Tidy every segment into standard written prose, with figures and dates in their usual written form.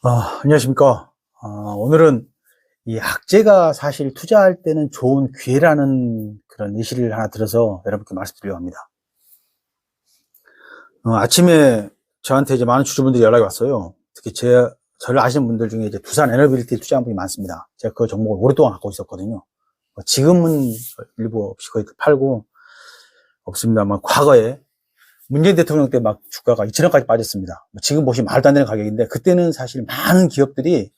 안녕하십니까. 오늘은 이 악재가 사실 투자할 때는 좋은 기회라는 그런 예시를 하나 들어서 여러분께 말씀드리려고 합니다. 아침에 저한테 이제 많은 주주분들이 연락이 왔어요. 특히 저를 아시는 분들 중에 이제 두산 에너빌리티 투자한 분이 많습니다. 제가 그 종목을 오랫동안 갖고 있었거든요. 지금은 일부 없이 거의 팔고 없습니다만 과거에 문재인 대통령 때 막 주가가 2,000원까지 빠졌습니다. 지금 보시면 말도 안 되는 가격인데 그때는 사실 많은 기업들이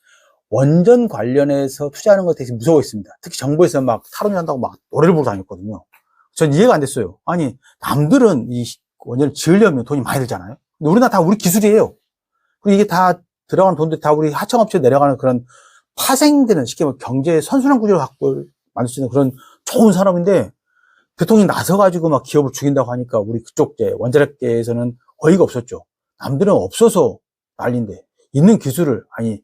원전 관련해서 투자하는 것에 되게 무서워했습니다. 특히 정부에서 막 탈원전한다고 막 노래를 부르고 다녔거든요. 전 이해가 안 됐어요. 아니, 남들은 이 원전을 지으려면 돈이 많이 들잖아요. 근데 우리나라 다 우리 기술이에요. 그리고 이게 다 들어가는 돈들이 다 우리 하청업체에 내려가는 그런 파생되는 쉽게 말하면 경제의 선순환 구조를 갖고 만들 수 있는 그런 좋은 산업인데 대통령이 나서가지고 막 기업을 죽인다고 하니까 우리 그쪽계, 원자력계에서는 어이가 없었죠. 남들은 없어서 난리인데 있는 기술을, 아니,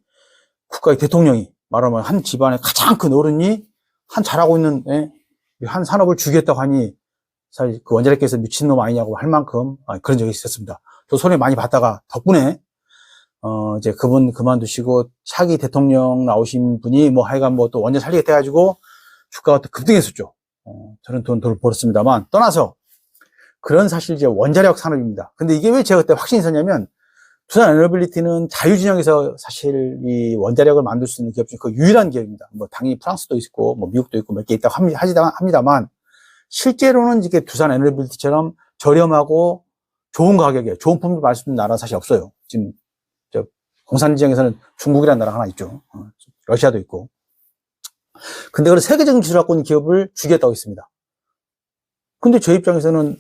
국가의 대통령이 말하면 한 집안의 가장 큰 어른이 한 잘하고 있는 한 산업을 죽이겠다고 하니 사실 그 원자력계에서 미친놈 아니냐고 할 만큼 그런 적이 있었습니다. 저 손해 많이 봤다가 덕분에 이제 그분 그만두시고 차기 대통령 나오신 분이 뭐 하여간 뭐 또 원전 살리겠다 해가지고 주가가 또 급등했었죠. 저는 돈을 벌었습니다만 떠나서 그런 사실 이제 원자력 산업입니다. 근데 이게 왜 제가 그때 확신이 있었냐면 두산 에너빌리티는 자유진영에서 사실 이 원자력을 만들 수 있는 기업 중에 그 유일한 기업입니다. 뭐 당연히 프랑스도 있고 뭐 미국도 있고 몇 개 있다고 합니다만 실제로는 이게 두산 에너빌리티처럼 저렴하고 좋은 가격에 좋은 품질 을 수 있는 나라는 사실 없어요. 지금 저 공산지정에서는 중국이라는 나라가 하나 있죠. 러시아도 있고. 근데 그런 세계적인 기술을 갖고 있는 기업을 죽이겠다고 했습니다. 근데 저 입장에서는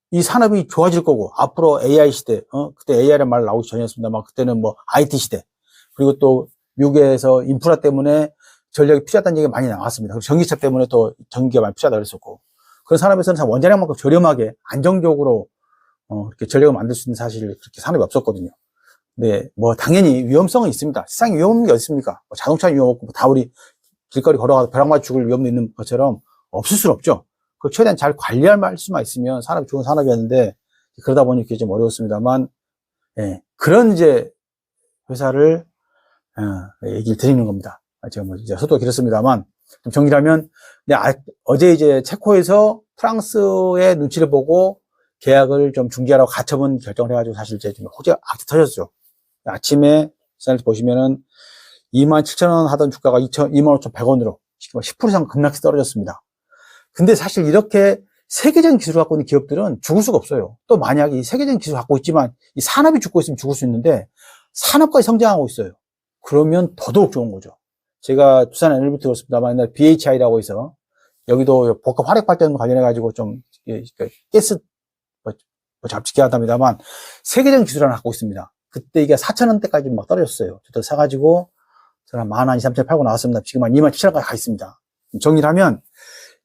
이 산업이 좋아질 거고, 앞으로 AI 시대, 그때 AI라는 말 나오기 전이었습니다만, 그때는 뭐 IT 시대, 그리고 또 미국에서 인프라 때문에 전력이 필요하다는 얘기가 많이 나왔습니다. 그리고 전기차 때문에 또 전기가 많이 필요하다고 그랬었고, 그런 산업에서는 원자력만큼 저렴하게, 안정적으로, 이렇게 전력을 만들 수 있는 사실 그렇게 산업이 없었거든요. 근데 뭐 당연히 위험성은 있습니다. 세상에 위험한 게 어딨습니까? 뭐 자동차 위험 없고, 다 우리 길거리 걸어가서 벼락 맞아 죽을 위험도 있는 것처럼 없을 수는 없죠. 그걸 최대한 잘 관리할 수만 있으면 산업이 좋은 산업이었는데, 그러다 보니 그게 좀 어려웠습니다만, 예, 그런 이제 회사를, 얘기를 드리는 겁니다. 제가 뭐 이제 속도가 길었습니다만, 좀 정리를 하면, 어제 이제 체코에서 프랑스의 눈치를 보고 계약을 좀 중지하라고 가처분 결정을 해가지고 사실 이제 좀 호재가 악재 터졌죠. 아침에 시장에서 보시면은 27,000원 하던 주가가 25,100원으로 10% 이상 급락해서 떨어졌습니다. 근데 사실 이렇게 세계적인 기술을 갖고 있는 기업들은 죽을 수가 없어요. 또 만약에 이 세계적인 기술을 갖고 있지만 이 산업이 죽고 있으면 죽을 수 있는데 산업까지 성장하고 있어요. 그러면 더더욱 좋은 거죠. 제가 두산 에너빌리티 그렇습니다만 옛날 BHI라고 해서 여기도 복합 화력 발전 관련해가지고 좀 가스 잡지기 하답니다만 세계적인 기술을 하나 갖고 있습니다. 그때 이게 4,000원대까지 막 떨어졌어요. 저도 사가지고 저는 한 12,000, 2,000 팔고 나왔습니다. 지금 한 27,000원까지 가 있습니다. 정리를 하면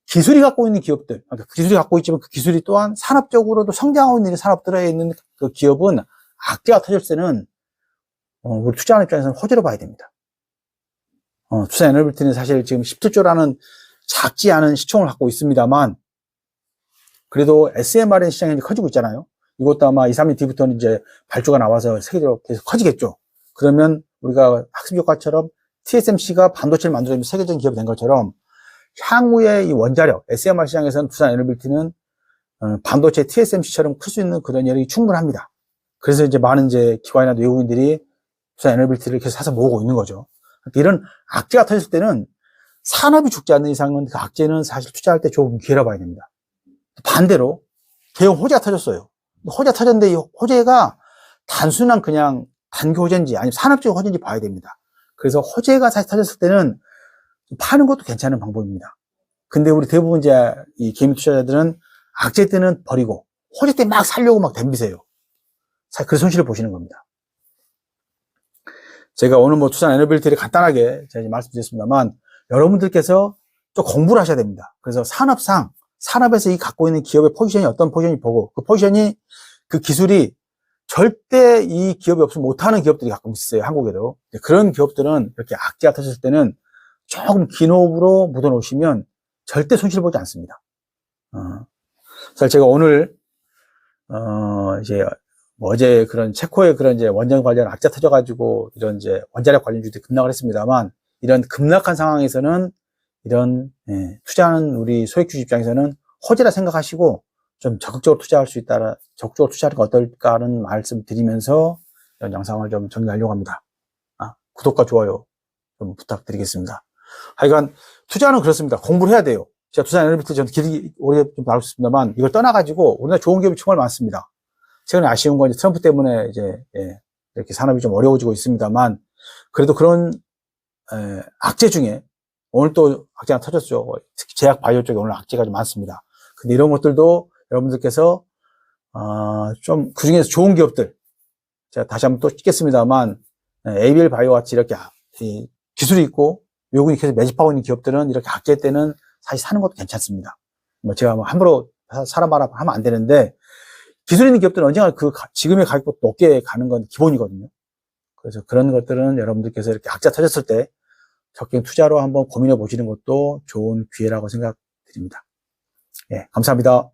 기술이 갖고 있는 기업들, 그러니까 기술이 갖고 있지만 그 기술이 또한 산업적으로도 성장하고 있는 산업들에 있는 그 기업은 악재가 터질 때는 우리 투자하는 입장에서는 호재로 봐야 됩니다. 두산 에너빌리티는 사실 지금 17조라는 작지 않은 시총을 갖고 있습니다만 그래도 SMRN 시장이 커지고 있잖아요. 이것도 아마 2, 3년 뒤부터는 이제 발주가 나와서 세계적으로 계속 커지겠죠. 그러면 우리가 학습 효과처럼 TSMC가 반도체를 만들어내면 세계적인 기업이 된 것처럼 향후에 이 원자력, SMR 시장에서는 두산 에너빌리티는 반도체 TSMC처럼 클 수 있는 그런 여력이 충분합니다. 그래서 이제 많은 이제 기관이나 외국인들이 두산 에너빌리티를 계속 사서 모으고 있는 거죠. 이런 악재가 터졌을 때는 산업이 죽지 않는 이상은 그 악재는 사실 투자할 때 좋은 기회라 봐야 됩니다. 반대로 대형 호재가 터졌어요. 호재가 터졌는데 이 호재가 단순한 그냥 단기 호재인지 아니면 산업적 호재인지 봐야 됩니다. 그래서 호재가 사실 터졌을 때는 파는 것도 괜찮은 방법입니다. 근데 우리 대부분 이제 이 개미 투자자들은 악재 때는 버리고 호재 때 막 살려고 막 덤비세요. 그 손실을 보시는 겁니다. 제가 오늘 뭐 두산 에너빌리티를 간단하게 제가 말씀드렸습니다만 여러분들께서 좀 공부를 하셔야 됩니다. 그래서 산업에서 이 갖고 있는 기업의 포지션이 어떤 포지션이 보고 그 포지션이 그 기술이 절대 이 기업이 없으면 못하는 기업들이 가끔 있어요. 한국에도. 그런 기업들은 이렇게 악재가 터졌을 때는 조금 긴 호흡으로 묻어 놓으시면 절대 손실 보지 않습니다. 그래서 제가 오늘, 이제 뭐 어제 그런 체코의 그런 이제 원전 관련 악재 터져가지고 이런 이제 원자력 관련주들이 급락을 했습니다만, 이런 급락한 상황에서는 이런 투자하는 우리 소액주주 입장에서는 호재라 생각하시고 좀 적극적으로 투자할 수 있다, 적극적으로 투자하는 거 어떨까 하는 말씀 드리면서 이런 영상을 좀 정리하려고 합니다. 구독과 좋아요 좀 부탁드리겠습니다. 하여간 투자는 그렇습니다. 공부를 해야 돼요. 제가 두산 에너비트 저는 길이 오래 좀 나올 수 있습니다만, 이걸 떠나가지고 우리나라 좋은 기업이 정말 많습니다. 최근에 아쉬운 건 이제 트럼프 때문에 이제 이렇게 산업이 좀 어려워지고 있습니다만, 그래도 그런 악재 중에 오늘 또 악재가 터졌죠. 특히 제약 바이오 쪽에 오늘 악재가 좀 많습니다. 근데 이런 것들도 여러분들께서 좀 그중에서 좋은 기업들, 제가 다시 한번 또 찍겠습니다만, ABL 바이오 같이 이렇게 기술이 있고 외국인이 계속 매집하고 있는 기업들은 이렇게 악재 때는 사실 사는 것도 괜찮습니다. 뭐 제가 뭐 함부로 사람 말아 하면 안 되는데, 기술 있는 기업들은 언젠가 지금의 가격보다 높게 가는 건 기본이거든요. 그래서 그런 것들은 여러분들께서 이렇게 악재 터졌을 때 적극 투자로 한번 고민해 보시는 것도 좋은 기회라고 생각드립니다. 예, 감사합니다.